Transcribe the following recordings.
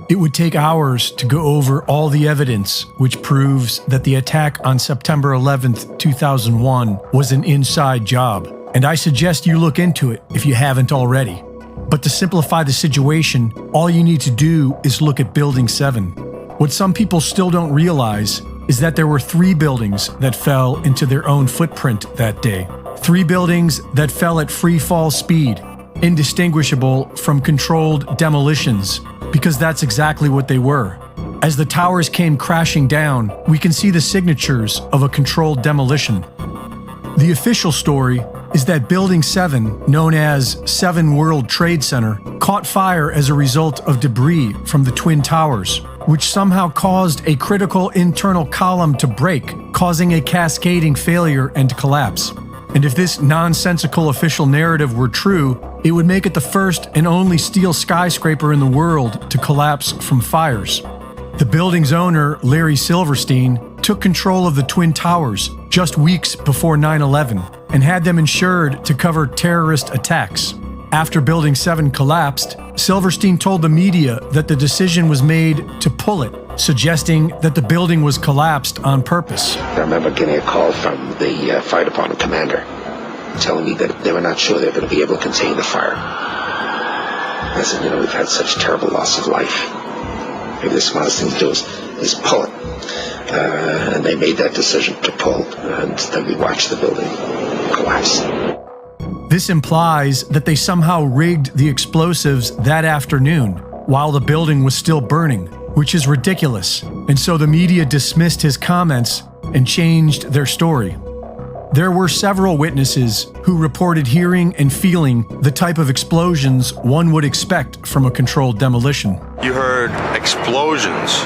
It would take hours to go over all the evidence which proves that the attack on September 11th, 2001 was an inside job, and I suggest you look into it if you haven't already. But to simplify the situation, all you need to do is look at Building 7. What some people still don't realize is that there were 3 buildings that fell into their own footprint that day. 3 buildings that fell at free fall speed, indistinguishable from controlled demolitions, because that's exactly what they were. As the towers came crashing down, we can see the signatures of a controlled demolition. The official story is that Building 7, known as 7 World Trade Center, caught fire as a result of debris from the Twin Towers, which somehow caused a critical internal column to break, causing a cascading failure and collapse. And if this nonsensical official narrative were true, it would make it the first and only steel skyscraper in the world to collapse from fires. The building's owner, Larry Silverstein, took control of the Twin Towers just weeks before 9/11 and had them insured to cover terrorist attacks. After Building 7 collapsed, Silverstein told the media that the decision was made to pull it, suggesting that the building was collapsed on purpose. I remember getting a call from the fire department commander telling me that they were not sure they were going to be able to contain the fire. I said, we've had such terrible loss of life. Maybe the smartest thing to do is pull it. And they made that decision to pull, and then we watched the building collapse. This implies that they somehow rigged the explosives that afternoon while the building was still burning, which is ridiculous, and so the media dismissed his comments and changed their story. There were several witnesses who reported hearing and feeling the type of explosions one would expect from a controlled demolition. You heard explosions,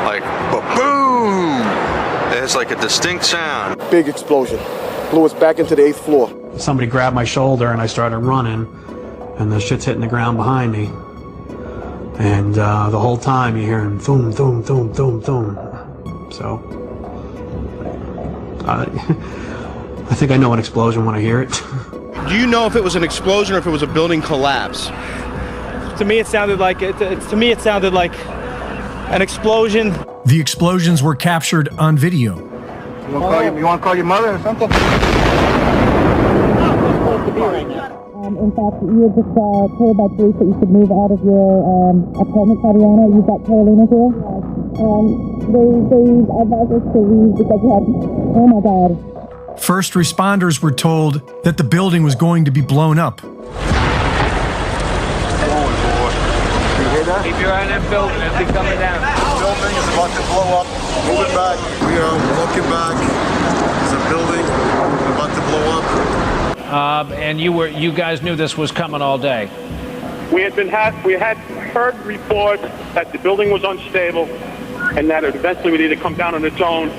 like boom! It's like a distinct sound. Big explosion. Blew us back into the 8th floor. Somebody grabbed my shoulder and I started running, and the shit's hitting the ground behind me. And the whole time you're hearing thum, thum, thum, thum, thum. So, I think I know an explosion when I hear it. Do you know if it was an explosion or if it was a building collapse? To me, it sounded like an explosion. The explosions were captured on video. You want to call your mother or something? In fact, you were just told by police that you could move out of your apartment, Tatiana. You've got Carolina here. They advised us to leave because we had, oh my God. First responders were told that the building was going to be blown up. Keep your eye on that building as they coming down. The building is about to blow up. Move it back. We are looking back. There's a building about to blow up. And you guys knew this was coming all day. We had heard reports that the building was unstable and that it eventually would either come down on its own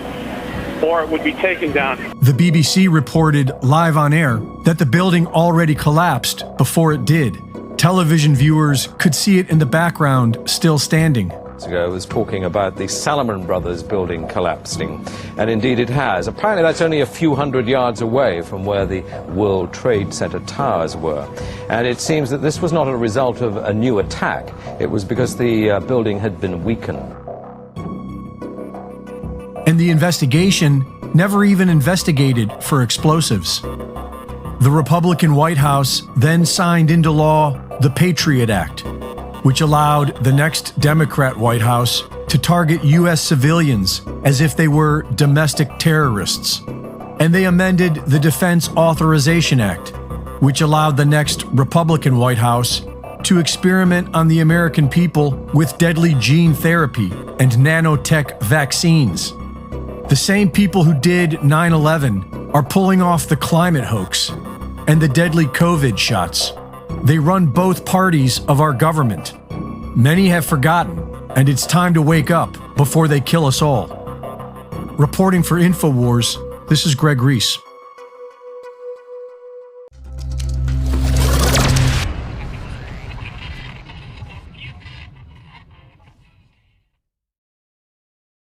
or it would be taken down. The BBC reported live on air that the building already collapsed before it did. Television viewers could see it in the background, still standing. Ago was talking about the Salomon Brothers building collapsing, and indeed it has. Apparently that's only a few hundred yards away from where the World Trade Center towers were, and it seems that this was not a result of a new attack. It was because the building had been weakened. And the investigation never even investigated for explosives. The Republican White House then signed into law the Patriot Act, which allowed the next Democrat White House to target U.S. civilians as if they were domestic terrorists. And they amended the Defense Authorization Act, which allowed the next Republican White House to experiment on the American people with deadly gene therapy and nanotech vaccines. The same people who did 9/11 are pulling off the climate hoax and the deadly COVID shots. They run both parties of our government. Many have forgotten, and it's time to wake up before they kill us all. Reporting for InfoWars, this is Greg Reese.